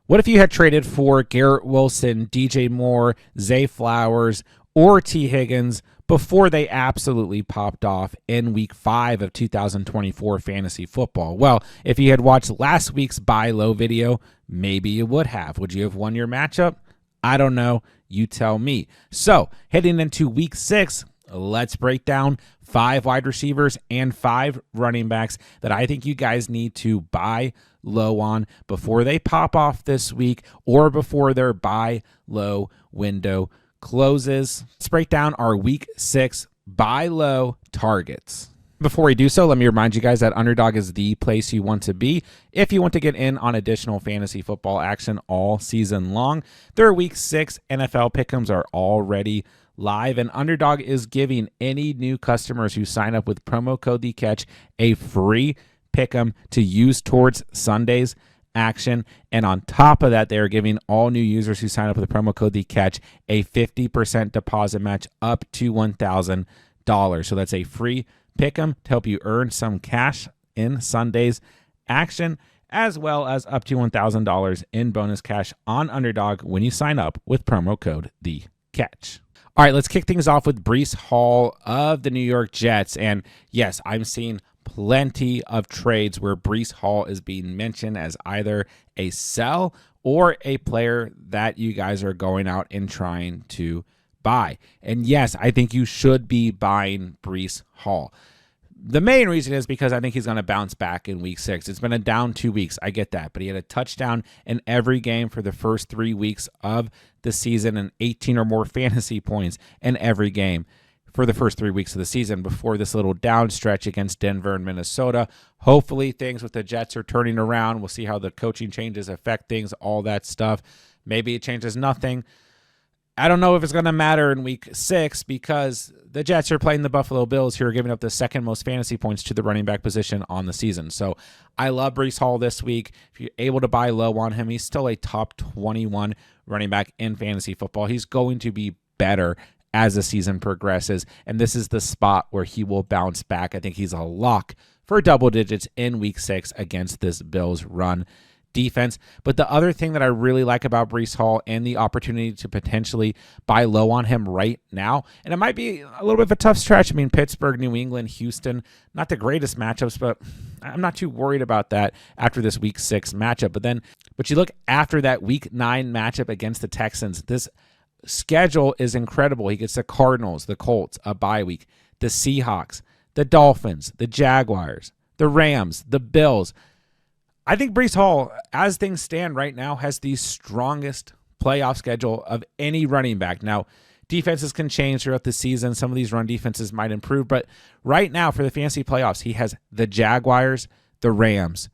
What if you had traded for Garrett Wilson, DJ Moore, Zay Flowers, or T. Higgins before they absolutely popped off in week 5 of 2024 fantasy football? Well, if you had watched last week's buy low video, maybe you would have. Would you have won your matchup? I don't know. You tell me. So, heading into week 6, let's break down 5 wide receivers and 5 running backs that I think you guys need to buy low on before they pop off this week or before their buy low window closes. Let's break down our week 6 buy low targets. Before we do so, let me remind you guys that Underdog is the place you want to be if you want to get in on additional fantasy football action all season long. Their week 6 NFL pick'ems are already live, and Underdog is giving any new customers who sign up with promo code TheCatch a free pick'em to use towards Sunday's action. And on top of that, they are giving all new users who sign up with the promo code TheCatch a 50% deposit match up to $1,000. So that's a free pick'em to help you earn some cash in Sunday's action, as well as up to $1,000 in bonus cash on Underdog when you sign up with promo code TheCatch. All right, let's kick things off with Breece Hall of the New York Jets. And yes, I'm seeing plenty of trades where Breece Hall is being mentioned as either a sell or a player that you guys are going out and trying to buy. And yes, I think you should be buying Breece Hall. The main reason is because I think he's going to bounce back in week 6. It's been a down 2 weeks. I get that. But he had a touchdown in every game for the first 3 weeks of the season and 18 or more fantasy points in every game for the first 3 weeks of the season before this little down stretch against Denver and Minnesota. Hopefully things with the Jets are turning around. We'll see how the coaching changes affect things, all that stuff. Maybe it changes nothing. I don't know if it's going to matter in week 6 because the Jets are playing the Buffalo Bills, who are giving up the second most fantasy points to the running back position on the season. So I love Breece Hall this week. If you're able to buy low on him, he's still a top 21 running back in fantasy football. He's going to be better as the season progresses, and this is the spot where he will bounce back. I think he's a lock for double digits in week 6 against this Bills run defense. But the other thing that I really like about Breece Hall and the opportunity to potentially buy low on him right now, and it might be a little bit of a tough stretch. I mean, Pittsburgh, New England, Houston, not the greatest matchups, but I'm not too worried about that after this week 6 matchup. But you look after that week 9 matchup against the Texans, this schedule is incredible. He gets the Cardinals, the Colts, a bye week, the Seahawks, the Dolphins, the Jaguars, the Rams, the Bills. I think Breece Hall, as things stand right now, has the strongest playoff schedule of any running back. Now, defenses can change throughout the season. Some of these run defenses might improve, but right now for the fantasy playoffs, he has the Jaguars, the Rams,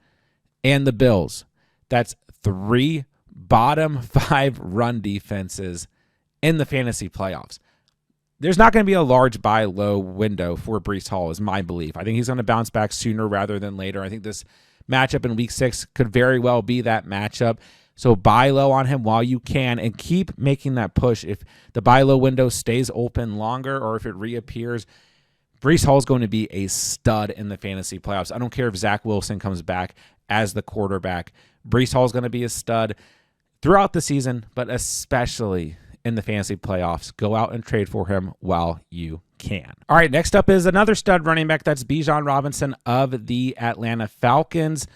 and the Bills. That's 3 bottom 5 run defenses in the fantasy playoffs. There's not going to be a large buy low window for Breece Hall, is my belief. I think he's going to bounce back sooner rather than later. I think this matchup in week 6 could very well be that matchup. So buy low on him while you can and keep making that push. If the buy low window stays open longer or if it reappears, Breece Hall is going to be a stud in the fantasy playoffs. I don't care if Zach Wilson comes back as the quarterback. Breece Hall is going to be a stud throughout the season, but especially in the fantasy playoffs. Go out and trade for him while you can. All right, next up is another stud running back. That's Bijan Robinson of the Atlanta Falcons.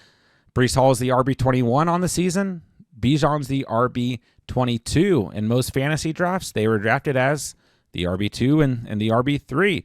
Breece Hall is the RB21 on the season. Bijan's the RB22. In most fantasy drafts, they were drafted as the RB2 and the RB3.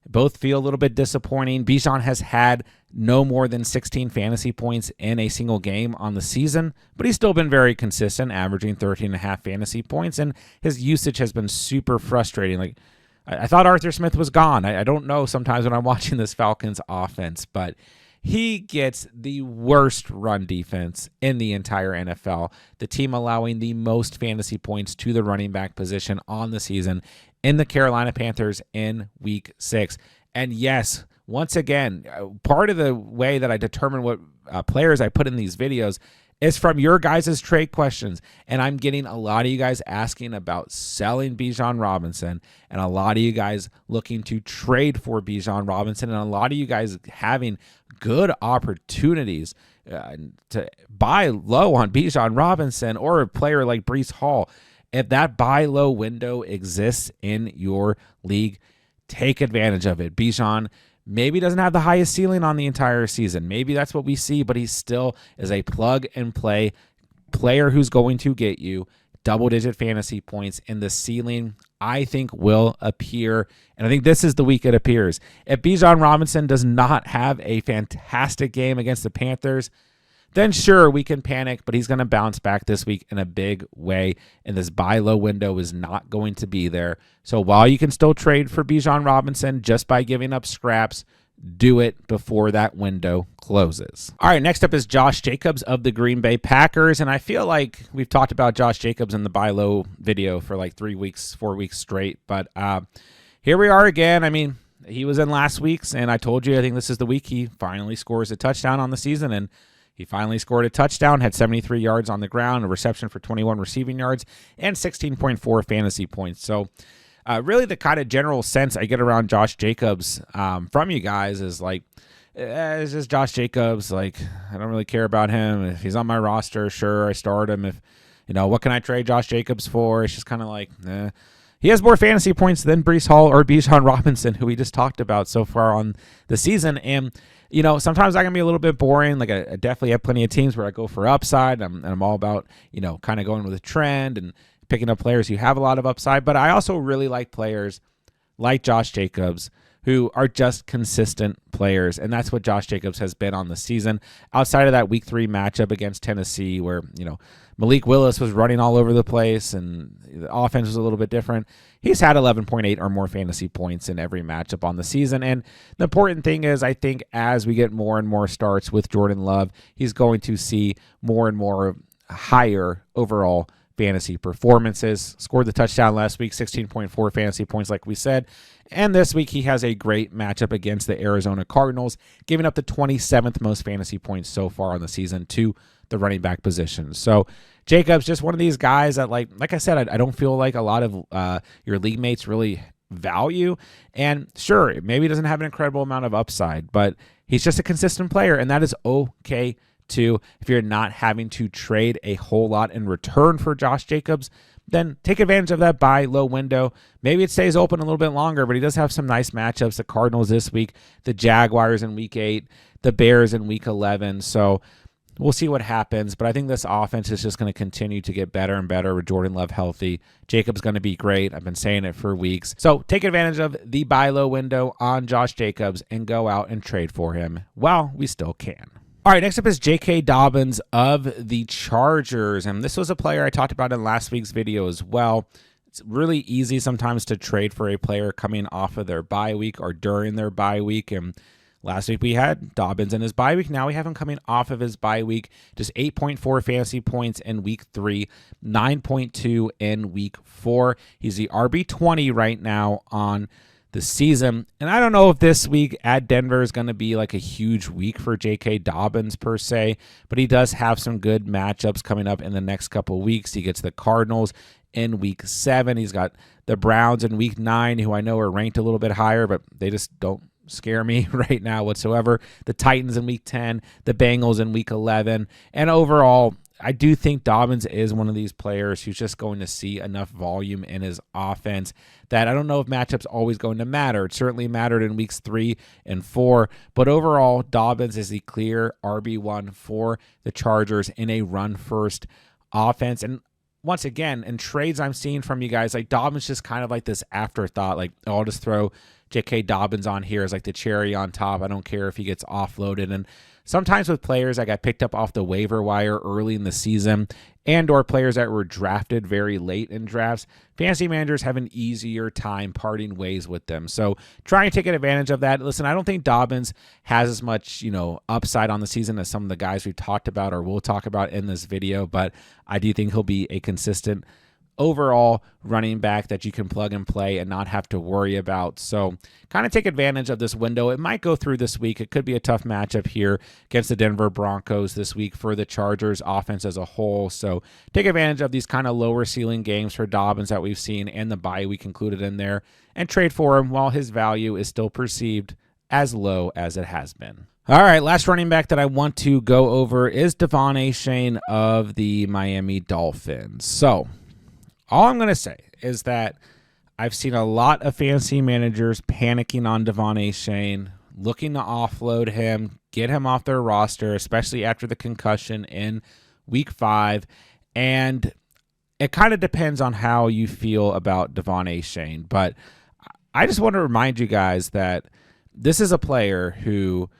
Both feel a little bit disappointing. Bijan has had no more than 16 fantasy points in a single game on the season, but he's still been very consistent, averaging 13.5 fantasy points, and his usage has been super frustrating. Like, I thought Arthur Smith was gone. I don't know sometimes when I'm watching this Falcons offense, but he gets the worst run defense in the entire NFL. The team allowing the most fantasy points to the running back position on the season in the Carolina Panthers in week 6. And yes, once again, part of the way that I determine what players I put in these videos is from your guys' trade questions. And I'm getting a lot of you guys asking about selling Bijan Robinson and a lot of you guys looking to trade for Bijan Robinson and a lot of you guys having good opportunities to buy low on Bijan Robinson or a player like Breece Hall. If that buy low window exists in your league, take advantage of it. Bijan maybe doesn't have the highest ceiling on the entire season. Maybe that's what we see, but he still is a plug and play player who's going to get you double-digit fantasy points, and the ceiling, I think, will appear. And I think this is the week it appears. If Bijan Robinson does not have a fantastic game against the Panthers, then sure, we can panic, but he's going to bounce back this week in a big way, and this buy low window is not going to be there. So while you can still trade for Bijan Robinson just by giving up scraps, do it before that window closes. All right, next up is Josh Jacobs of the Green Bay Packers, and I feel like we've talked about Josh Jacobs in the buy low video for like 4 weeks straight, but here we are again. I mean, he was in last week's, and I told you I think this is the week he finally scores a touchdown on the season, and he finally scored a touchdown, had 73 yards on the ground, a reception for 21 receiving yards, and 16.4 fantasy points. So really the kind of general sense I get around Josh Jacobs from you guys is like, it's just Josh Jacobs. Like, I don't really care about him. If he's on my roster, sure, I start him. If, what can I trade Josh Jacobs for? It's just kind of like, He has more fantasy points than Breece Hall or Bijan Robinson, who we just talked about so far on the season. And, sometimes that can be a little bit boring. Like, I definitely have plenty of teams where I go for upside. And I'm all about, kind of going with a trend and picking up players who have a lot of upside. But I also really like players like Josh Jacobs who are just consistent players. And that's what Josh Jacobs has been on the season. Outside of that week 3 matchup against Tennessee where, Malik Willis was running all over the place and the offense was a little bit different, he's had 11.8 or more fantasy points in every matchup on the season. And the important thing is, I think as we get more and more starts with Jordan Love, he's going to see more and more higher overall fantasy performances. Scored the touchdown last week, 16.4 fantasy points like we said. And this week he has a great matchup against the Arizona Cardinals, giving up the 27th most fantasy points so far on the season to the running back position. So Jacobs, just one of these guys that, like I said, I don't feel like a lot of your league mates really value. And sure, maybe he doesn't have an incredible amount of upside, but he's just a consistent player, and that is okay too. If you're not having to trade a whole lot in return for Josh Jacobs, then take advantage of that buy low window. Maybe it stays open a little bit longer, but he does have some nice matchups. The Cardinals this week, the Jaguars in week 8, the Bears in week 11. So we'll see what happens, but I think this offense is just going to continue to get better and better with Jordan Love healthy. Jacobs going to be great. I've been saying it for weeks. So take advantage of the buy low window on Josh Jacobs and go out and trade for him while we still can. All right, next up is J.K. Dobbins of the Chargers, and this was a player I talked about in last week's video as well. It's really easy sometimes to trade for a player coming off of their bye week or during their bye week, and last week we had Dobbins in his bye week. Now we have him coming off of his bye week. Just 8.4 fantasy points in week 3, 9.2 in week 4. He's the RB20 right now on the season. And I don't know if this week at Denver is going to be like a huge week for J.K. Dobbins per se, but he does have some good matchups coming up in the next couple of weeks. He gets the Cardinals in week 7. He's got the Browns in week 9, who I know are ranked a little bit higher, but they just don't scare me right now whatsoever. The Titans in week 10, the Bengals in week 11. And overall, I do think Dobbins is one of these players who's just going to see enough volume in his offense that I don't know if matchups always going to matter. It certainly mattered in weeks 3 and 4, but overall, Dobbins is the clear RB1 for the Chargers in a run-first offense. And once again, in trades I'm seeing from you guys, like Dobbins just kind of like this afterthought, like, oh, I'll just throw J.K. Dobbins on here as like the cherry on top. I don't care if he gets offloaded. And sometimes with players that got picked up off the waiver wire early in the season and or players that were drafted very late in drafts, fantasy managers have an easier time parting ways with them. So try and take advantage of that. Listen, I don't think Dobbins has as much, upside on the season as some of the guys we've talked about or will talk about in this video, but I do think he'll be a consistent overall running back that you can plug and play and not have to worry about. So kind of take advantage of this window. It might go through this week. It could be a tough matchup here against the Denver Broncos this week for the Chargers offense as a whole. So take advantage of these kind of lower ceiling games for Dobbins that we've seen and the bye week included in there and trade for him while his value is still perceived as low as it has been. All right, last running back that I want to go over is Devon Achane of the Miami Dolphins. So all I'm going to say is that I've seen a lot of fantasy managers panicking on Devon Achane, looking to offload him, get him off their roster, especially after the concussion in week 5. And it kind of depends on how you feel about Devon Achane. But I just want to remind you guys that this is a player who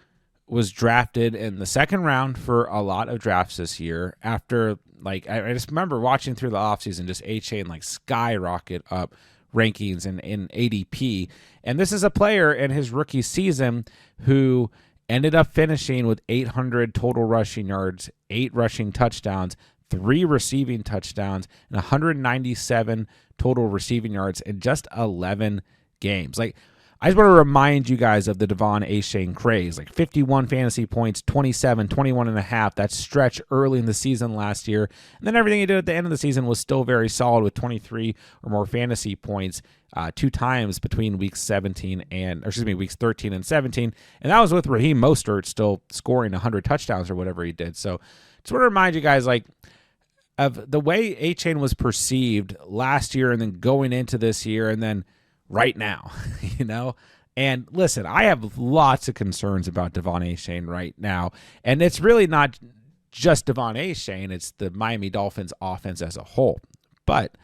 was drafted in the second round for a lot of drafts this year. After, like, I just remember watching through the offseason, just Achane like skyrocket up rankings in ADP. And this is a player in his rookie season who ended up finishing with 800 total rushing yards, 8 rushing touchdowns, 3 receiving touchdowns, and 197 total receiving yards in just 11 games. Like, I just want to remind you guys of the Devon Achane craze. Like 51 fantasy points, 27, 21 and a half. That stretch early in the season last year. And then everything he did at the end of the season was still very solid with 23 or more fantasy points 2 times between weeks 13 and 17. And that was with Raheem Mostert still scoring 100 touchdowns or whatever he did. So just want to remind you guys, like, of the way Achane was perceived last year and then going into this year and then right now, you know? And listen, I have lots of concerns about Devon Achane right now. And it's really not just Devon Achane, it's the Miami Dolphins offense as a whole. But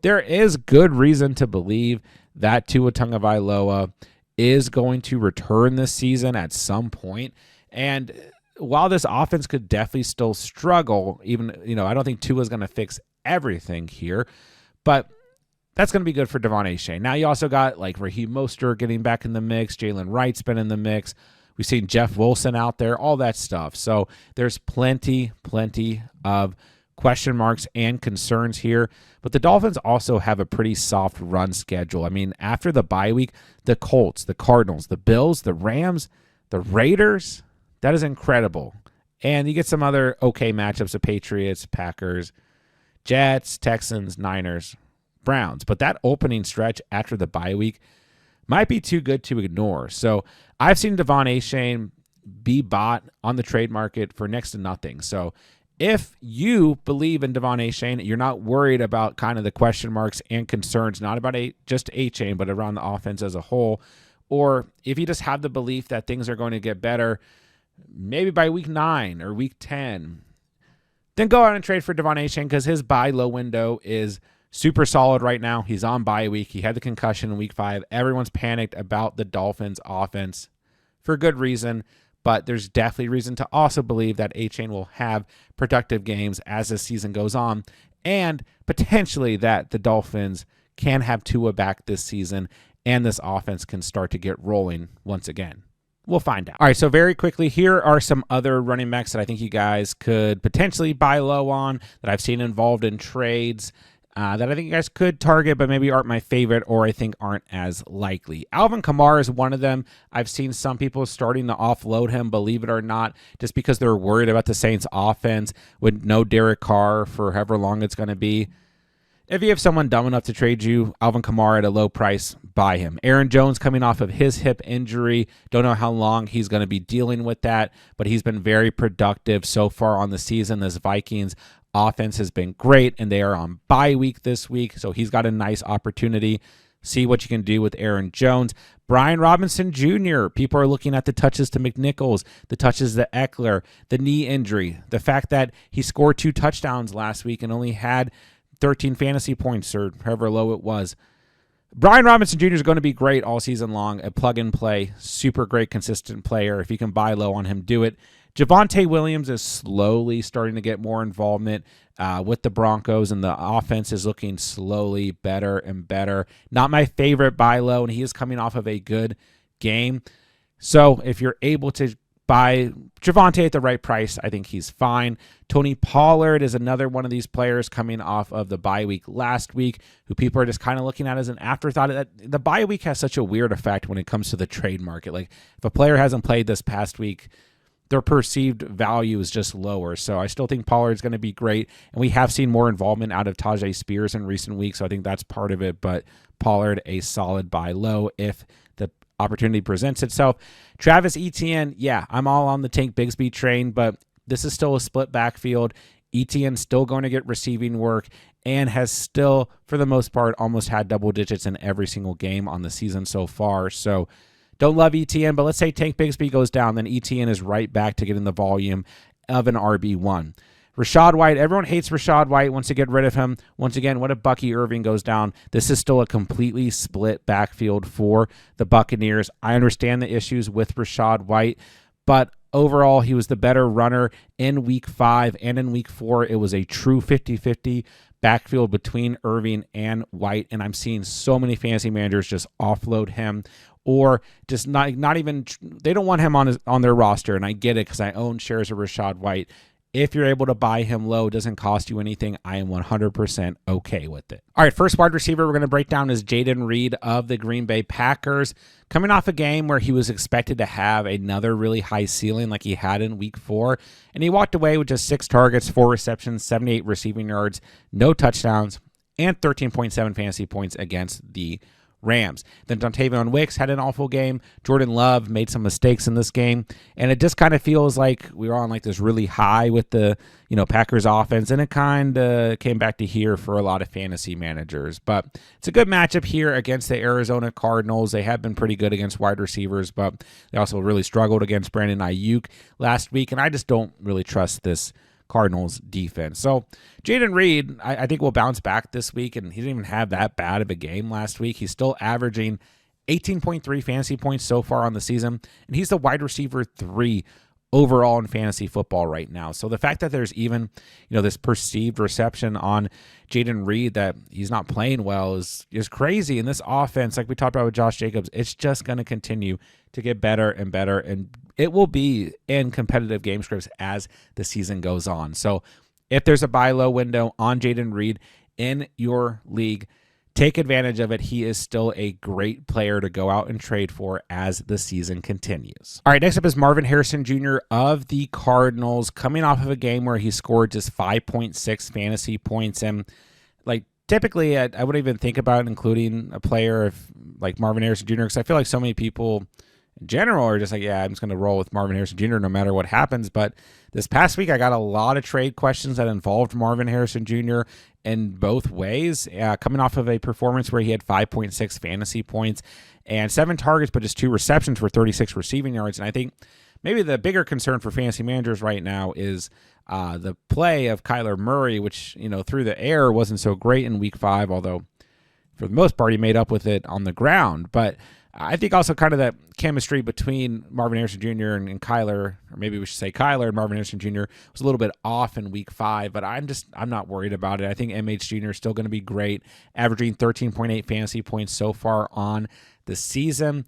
there is good reason to believe that Tua Tagovailoa is going to return this season at some point. And while this offense could definitely still struggle, even, I don't think Tua is going to fix everything here, but that's going to be good for Devon Achane. Now you also got like Raheem Mostert getting back in the mix. Jalen Wright's been in the mix. We've seen Jeff Wilson out there, all that stuff. So there's plenty of question marks and concerns here. But the Dolphins also have a pretty soft run schedule. I mean, after the bye week, the Colts, the Cardinals, the Bills, the Rams, the Raiders, that is incredible. And you get some other okay matchups of Patriots, Packers, Jets, Texans, Niners, Browns. But that opening stretch after the bye week might be too good to ignore. So I've seen Devon Achane be bought on the trade market for next to nothing. So if you believe in Devon Achane, you're not worried about kind of the question marks and concerns, not about just Achane, but around the offense as a whole, or if you just have the belief that things are going to get better, maybe by week 9 or week 10, then go out and trade for Devon Achane because his buy low window is super solid right now. He's on bye week. He had the concussion in week 5. Everyone's panicked about the Dolphins offense for good reason, but there's definitely reason to also believe that Achane will have productive games as the season goes on, and potentially that the Dolphins can have Tua back this season and this offense can start to get rolling once again. We'll find out. All right, so very quickly, here are some other running backs that I think you guys could potentially buy low on that I've seen involved in trades. That I think you guys could target, but maybe aren't my favorite or I think aren't as likely. Alvin Kamara is one of them. I've seen some people starting to offload him, believe it or not, just because they're worried about the Saints offense with no Derek Carr for however long it's going to be. If you have someone dumb enough to trade you Alvin Kamara at a low price, buy him. Aaron Jones coming off of his hip injury. Don't know how long he's going to be dealing with that, but he's been very productive so far on the season. This Vikings offense has been great, and they are on bye week this week, so he's got a nice opportunity. See what you can do with Aaron Jones. Brian Robinson Jr., people are looking at the touches to McNichols, the touches to Eckler, the knee injury, the fact that he scored 2 touchdowns last week and only had 13 fantasy points or however low it was. Brian Robinson Jr. is going to be great all season long, a plug-and-play, super great, consistent player. If you can buy low on him, do it. Javonte Williams is slowly starting to get more involvement with the Broncos, and the offense is looking slowly better and better. Not my favorite buy low, and he is coming off of a good game. So if you're able to buy Javonte at the right price, I think he's fine. Tony Pollard is another one of these players coming off of the bye week last week, who people are just kind of looking at as an afterthought. The bye week has such a weird effect when it comes to the trade market. Like, if a player hasn't played this past week, their perceived value is just lower. So I still think Pollard's going to be great. And we have seen more involvement out of Tajay Spears in recent weeks, so I think that's part of it. But Pollard, a solid buy low if the opportunity presents itself. Travis Etienne, yeah, I'm all on the Tank Bigsby train, but this is still a split backfield. Etienne still going to get receiving work and has still, for the most part, almost had double digits in every single game on the season so far. So don't love Etienne, but let's say Tank Bigsby goes down, then Etienne is right back to getting the volume of an RB1. Rachaad White, everyone hates Rachaad White, wants to get rid of him. Once again, what if Bucky Irving goes down? This is still a completely split backfield for the Buccaneers. I understand the issues with Rachaad White, but overall, he was the better runner in week 5 and in week 4. It was a true 50-50 backfield between Irving and White, and I'm seeing so many fantasy managers just offload him or just not even, they don't want him on their roster, and I get it because I own shares of Rachaad White. If you're able to buy him low, it doesn't cost you anything. I am 100% okay with it. All right, first wide receiver we're going to break down is Jayden Reed of the Green Bay Packers. Coming off a game where he was expected to have another really high ceiling like he had in week 4, and he walked away with just 6 targets, 4 receptions, 78 receiving yards, no touchdowns, and 13.7 fantasy points against the Rams. Then Dontavion Wicks had an awful game. Jordan Love made some mistakes in this game, and it just kind of feels like we were on like this really high with the Packers offense, and it kind of came back to here for a lot of fantasy managers. But it's a good matchup here against the Arizona Cardinals. They have been pretty good against wide receivers, but they also really struggled against Brandon Ayuk last week, and I just don't really trust this Cardinals defense. So Jayden Reed, I think will bounce back this week, and he didn't even have that bad of a game last week. He's still averaging 18.3 fantasy points so far on the season, and he's the wide receiver 3 overall in fantasy football right now. So the fact that there's even, this perceived reception on Jayden Reed that he's not playing well is crazy. And this offense, like we talked about with Josh Jacobs, it's just going to continue to get better and better, and it will be in competitive game scripts as the season goes on. So if there's a buy low window on Jayden Reed in your league, take advantage of it. He is still a great player to go out and trade for as the season continues. All right, next up is Marvin Harrison Jr. of the Cardinals, coming off of a game where he scored just 5.6 fantasy points. And typically, I wouldn't even think about including a player like Marvin Harrison Jr. because I feel like so many people in general are just like, yeah, I'm just going to roll with Marvin Harrison Jr. no matter what happens. But this past week, I got a lot of trade questions that involved Marvin Harrison Jr. in both ways, coming off of a performance where he had 5.6 fantasy points and 7 targets, but just 2 receptions for 36 receiving yards. And I think maybe the bigger concern for fantasy managers right now is the play of Kyler Murray, which, through the air wasn't so great in week 5, although for the most part he made up with it on the ground. But I think also kind of that chemistry between Marvin Harrison Jr. and Kyler, or maybe we should say Kyler and Marvin Harrison Jr. was a little bit off in week 5, but I'm not worried about it. I think MH Jr. is still going to be great, averaging 13.8 fantasy points so far on the season.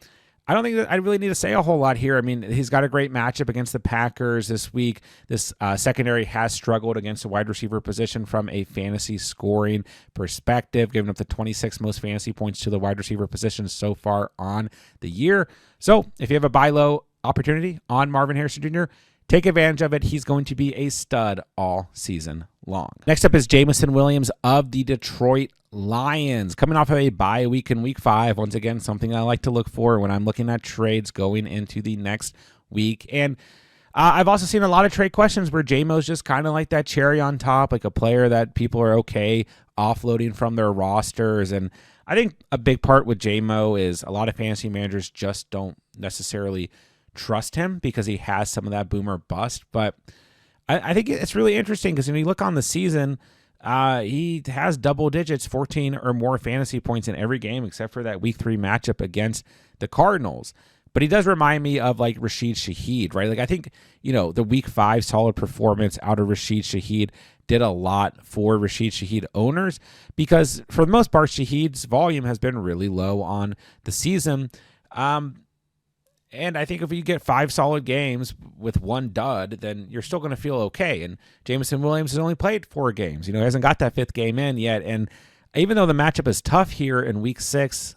I don't think that I really need to say a whole lot here. I mean, he's got a great matchup against the Packers this week. This secondary has struggled against the wide receiver position from a fantasy scoring perspective, giving up the 26th most fantasy points to the wide receiver position so far on the year. So if you have a buy low opportunity on Marvin Harrison Jr., take advantage of it. He's going to be a stud all season long. Next up is Jameson Williams of the Detroit Lions, coming off of a bye week in week 5. Once again, something I like to look for when I'm looking at trades going into the next week. And I've also seen a lot of trade questions where J-Mo's just kind of like that cherry on top, like a player that people are okay offloading from their rosters. And I think a big part with J-Mo is a lot of fantasy managers just don't necessarily trust him because he has some of that boomer bust. But I think it's really interesting because when you look on the season, he has double digits, 14 or more fantasy points in every game except for that week 3 matchup against the Cardinals. But he does remind me of like Rashid Shaheed, right? Like I think, the week 5 solid performance out of Rashid Shaheed did a lot for Rashid Shaheed owners because for the most part, Shaheed's volume has been really low on the season. And I think if you get 5 solid games with 1 dud, then you're still going to feel okay. And Jameson Williams has only played 4 games. He hasn't got that 5th game in yet. And even though the matchup is tough here in week 6,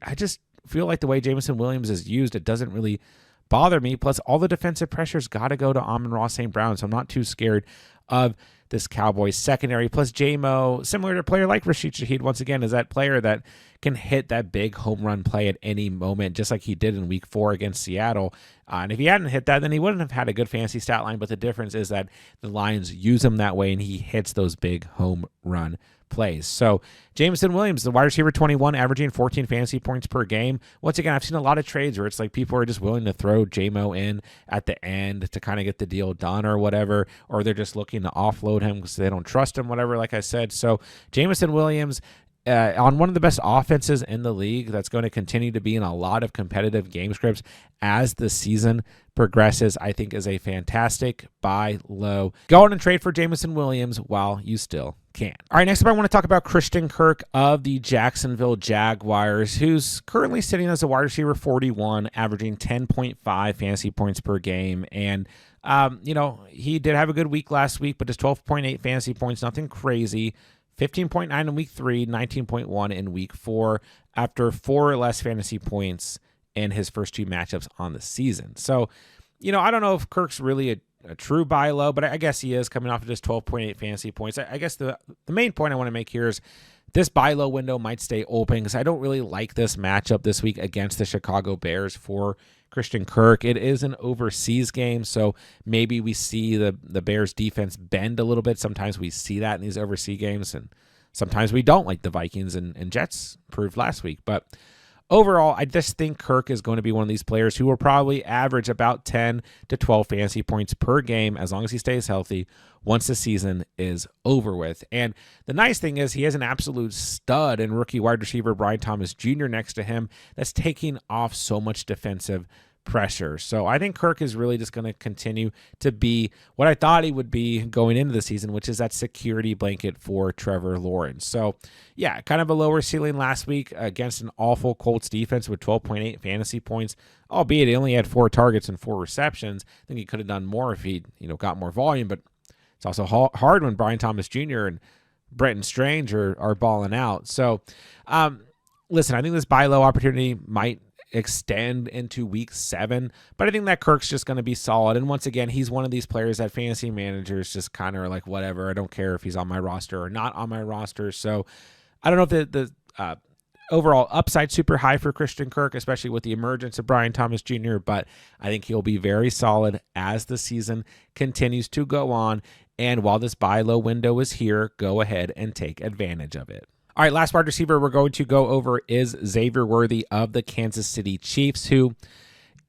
I just feel like the way Jameson Williams is used, it doesn't really bother me. Plus, all the defensive pressure's got to go to Amon-Ra St. Brown, so I'm not too scared of this Cowboys secondary. Plus, J-Mo, similar to a player like Rashid Shaheed, once again, is that player that can hit that big home run play at any moment, just like he did in Week 4 against Seattle. And if he hadn't hit that, then he wouldn't have had a good fantasy stat line. But the difference is that the Lions use him that way, and he hits those big home run plays. So Jameson Williams, the wide receiver 21, averaging 14 fantasy points per game. Once again, I've seen a lot of trades where it's like people are just willing to throw J-Mo in at the end to kind of get the deal done or whatever, or they're just looking to offload him because they don't trust him, whatever, like I said. So Jameson Williams, on one of the best offenses in the league, that's going to continue to be in a lot of competitive game scripts as the season progresses, I think is a fantastic buy low. Go on and trade for Jameson Williams while you still can. All right, next up I want to talk about Christian Kirk of the Jacksonville Jaguars, who's currently sitting as a wide receiver 41, averaging 10.5 fantasy points per game. And he did have a good week last week, but just 12.8 fantasy points, nothing crazy. 15.9 in week 3, 19.1 in week 4, after 4 or less fantasy points in his first 2 matchups on the season. So, I don't know if Kirk's really a true buy low, but I guess he is coming off of just 12.8 fantasy points. I guess the main point I want to make here is this buy low window might stay open because I don't really like this matchup this week against the Chicago Bears for Christian Kirk. It is an overseas game, so maybe we see the Bears defense bend a little bit. Sometimes we see that in these overseas games, and sometimes we don't, like the Vikings and Jets proved last week. But overall, I just think Kirk is going to be one of these players who will probably average about 10 to 12 fantasy points per game as long as he stays healthy once the season is over with. And the nice thing is he has an absolute stud in rookie wide receiver Brian Thomas Jr. next to him that's taking off so much defensive pressure. So I think Kirk is really just going to continue to be what I thought he would be going into the season, which is that security blanket for Trevor Lawrence. So yeah, kind of a lower ceiling last week against an awful Colts defense with 12.8 fantasy points, albeit he only had 4 targets and 4 receptions. I think he could have done more if he got more volume, but it's also hard when Brian Thomas Jr. and Brenton Strange are balling out. So listen, I think this buy low opportunity might extend into week 7, but I think that Kirk's just going to be solid. And once again, he's one of these players that fantasy managers just kind of are like, whatever, I don't care if he's on my roster or not on my roster. So I don't know if the overall upside super high for Christian Kirk, especially with the emergence of Brian Thomas Jr., but I think he'll be very solid as the season continues to go on. And while this buy low window is here, go ahead and take advantage of it. All right, last wide receiver we're going to go over is Xavier Worthy of the Kansas City Chiefs, who,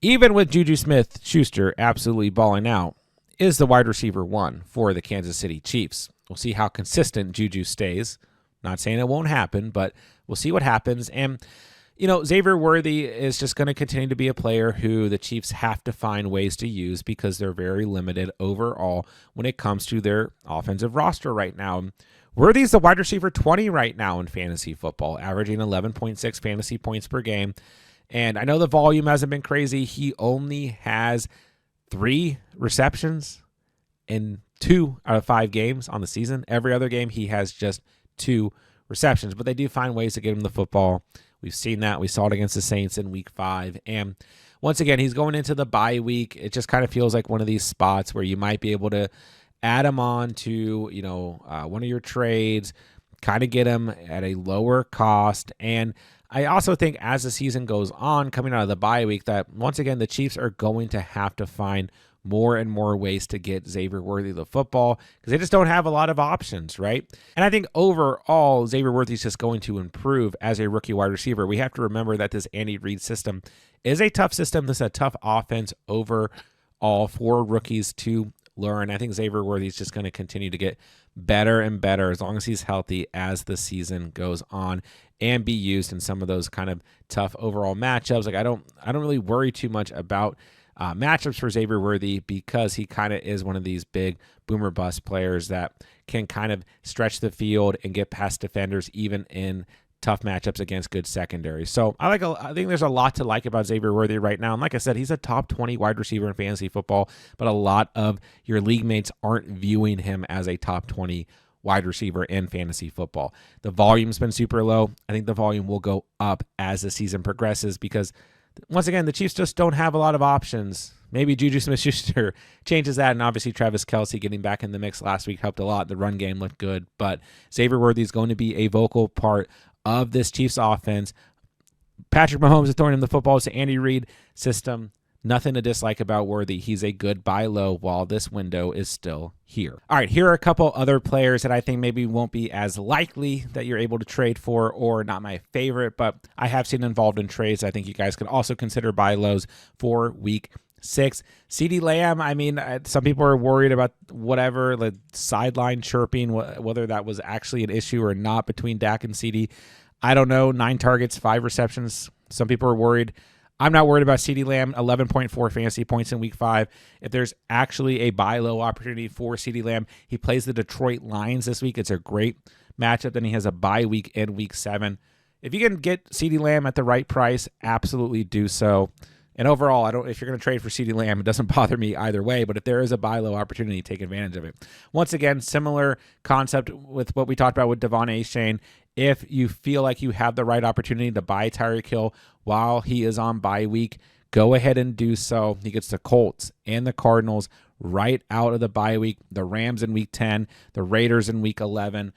even with Juju Smith-Schuster absolutely balling out, is the wide receiver 1 for the Kansas City Chiefs. We'll see how consistent Juju stays. Not saying it won't happen, but we'll see what happens. And, Xavier Worthy is just going to continue to be a player who the Chiefs have to find ways to use because they're very limited overall when it comes to their offensive roster right now. Worthy's the wide receiver 20 right now in fantasy football, averaging 11.6 fantasy points per game. And I know the volume hasn't been crazy. He only has 3 receptions in 2 out of 5 games on the season. Every other game, he has just 2 receptions, but they do find ways to get him the football. We've seen that. We saw it against the Saints in week 5. And once again, he's going into the bye week. It just kind of feels like one of these spots where you might be able to add him on to, one of your trades, kind of get him at a lower cost. And I also think as the season goes on, coming out of the bye week, that once again, the Chiefs are going to have to find more and more ways to get Xavier Worthy the football because they just don't have a lot of options, right? And I think overall, Xavier Worthy is just going to improve as a rookie wide receiver. We have to remember that this Andy Reid system is a tough system. This is a tough offense overall for rookies to learn. I think Xavier Worthy is just going to continue to get better and better as long as he's healthy as the season goes on and be used in some of those kind of tough overall matchups. Like I don't really worry too much about matchups for Xavier Worthy because he kind of is one of these big boomer bust players that can kind of stretch the field and get past defenders even in tough matchups against good secondary. So I think there's a lot to like about Xavier Worthy right now. And like I said, he's a top 20 wide receiver in fantasy football, but a lot of your league mates aren't viewing him as a top 20 wide receiver in fantasy football. The volume's been super low. I think the volume will go up as the season progresses because once again, the Chiefs just don't have a lot of options. Maybe Juju Smith-Schuster changes that, and obviously Travis Kelce getting back in the mix last week helped a lot. The run game looked good, but Xavier Worthy is going to be a vocal part of this Chiefs offense. Patrick Mahomes is throwing him the football. It's the Andy Reid system. Nothing to dislike about Worthy. He's a good buy low while this window is still here. All right, here are a couple other players that I think maybe won't be as likely that you're able to trade for, or not my favorite, but I have seen involved in trades. I think you guys could also consider buy lows for week 6. CeeDee Lamb, I mean, some people are worried about whatever, the sideline chirping, whether that was actually an issue or not between Dak and CeeDee. I don't know. 9 targets, 5 receptions. Some people are worried. I'm not worried about CeeDee Lamb. 11.4 fantasy points in week 5. If there's actually a buy low opportunity for CeeDee Lamb, he plays the Detroit Lions this week. It's a great matchup. Then he has a bye week in week 7. If you can get CeeDee Lamb at the right price, absolutely do so. And overall, if you're going to trade for CeeDee Lamb, it doesn't bother me either way. But if there is a buy low opportunity, take advantage of it. Once again, similar concept with what we talked about with Devon Achane. If you feel like you have the right opportunity to buy Tyreek Hill while he is on bye week, go ahead and do so. He gets the Colts and the Cardinals right out of the bye week, the Rams in week 10, the Raiders in week 11.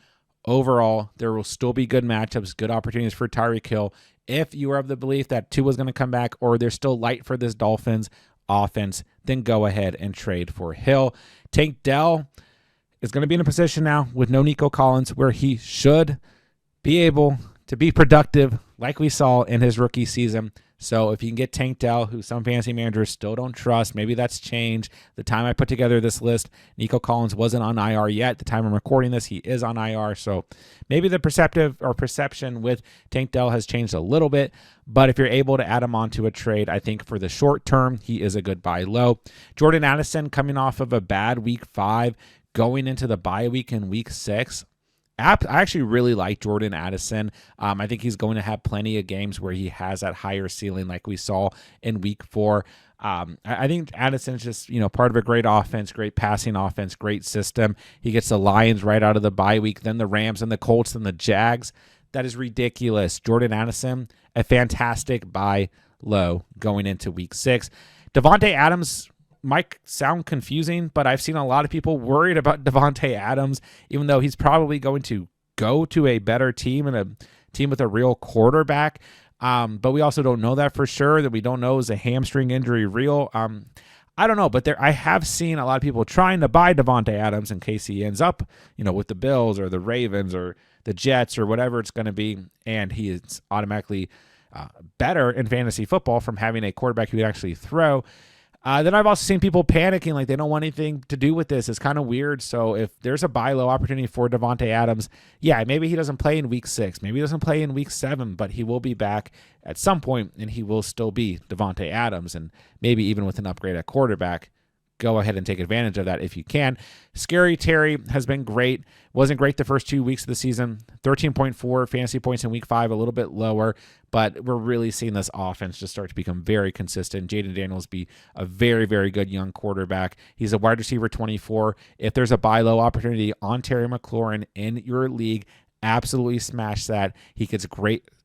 Overall, there will still be good matchups, good opportunities for Tyreek Hill. If you are of the belief that Tua is going to come back or they're still light for this Dolphins offense, then go ahead and trade for Hill. Tank Dell is going to be in a position now with no Nico Collins where he should be able to be productive like we saw in his rookie season. So if you can get Tank Dell, who some fantasy managers still don't trust, maybe that's changed. The time I put together this list, Nico Collins wasn't on IR yet. The time I'm recording this, he is on IR. So maybe the perception with Tank Dell has changed a little bit. But if you're able to add him onto a trade, I think for the short term, he is a good buy low. Jordan Addison coming off of a bad week 5, going into the bye week in week 6. I actually really like Jordan Addison. I think he's going to have plenty of games where he has that higher ceiling like we saw in week 4. I think Addison's just, part of a great offense, great passing offense, great system. He gets the Lions right out of the bye week, then the Rams and the Colts and the Jags. That is ridiculous. Jordan Addison, a fantastic buy low going into week 6. Davante Adams might sound confusing, but I've seen a lot of people worried about Davante Adams, even though he's probably going to go to a better team and a team with a real quarterback. But we also don't know that for sure. That we don't know, is a hamstring injury real? I don't know, but I have seen a lot of people trying to buy Davante Adams in case he ends up, with the Bills or the Ravens or the Jets or whatever it's going to be, and he is automatically better in fantasy football from having a quarterback who can actually throw. Then I've also seen people panicking, like they don't want anything to do with this. It's kind of weird. So if there's a buy low opportunity for Davante Adams, yeah, maybe he doesn't play in week 6. Maybe he doesn't play in week 7, but he will be back at some point, and he will still be Davante Adams, and maybe even with an upgrade at quarterback. Go ahead and take advantage of that if you can. Scary Terry has been great. Wasn't great the first 2 weeks of the season. 13.4 fantasy points in week 5, a little bit lower, but we're really seeing this offense just start to become very consistent. Jayden Daniels be a very, very good young quarterback. He's a wide receiver 24. If there's a buy low opportunity on Terry McLaurin in your league, absolutely smash that. He gets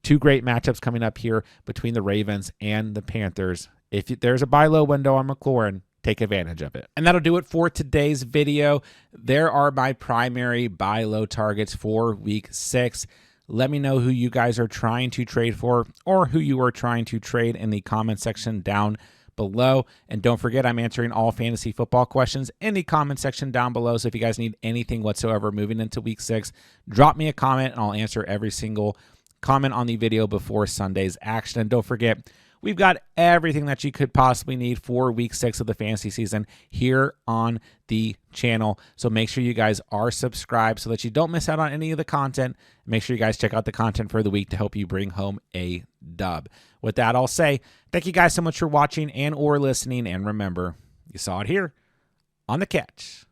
two great matchups coming up here between the Ravens and the Panthers. If there's a buy low window on McLaurin, take advantage of it. And that'll do it for today's video. There are my primary buy low targets for week 6. Let me know who you guys are trying to trade for or who you are trying to trade in the comment section down below. And don't forget, I'm answering all fantasy football questions in the comment section down below. So if you guys need anything whatsoever moving into week 6, drop me a comment and I'll answer every single comment on the video before Sunday's action. And don't forget, we've got everything that you could possibly need for week 6 of the fantasy season here on the channel. So make sure you guys are subscribed so that you don't miss out on any of the content. Make sure you guys check out the content for the week to help you bring home a dub. With that, I'll say thank you guys so much for watching and or listening. And remember, you saw it here on The Catch.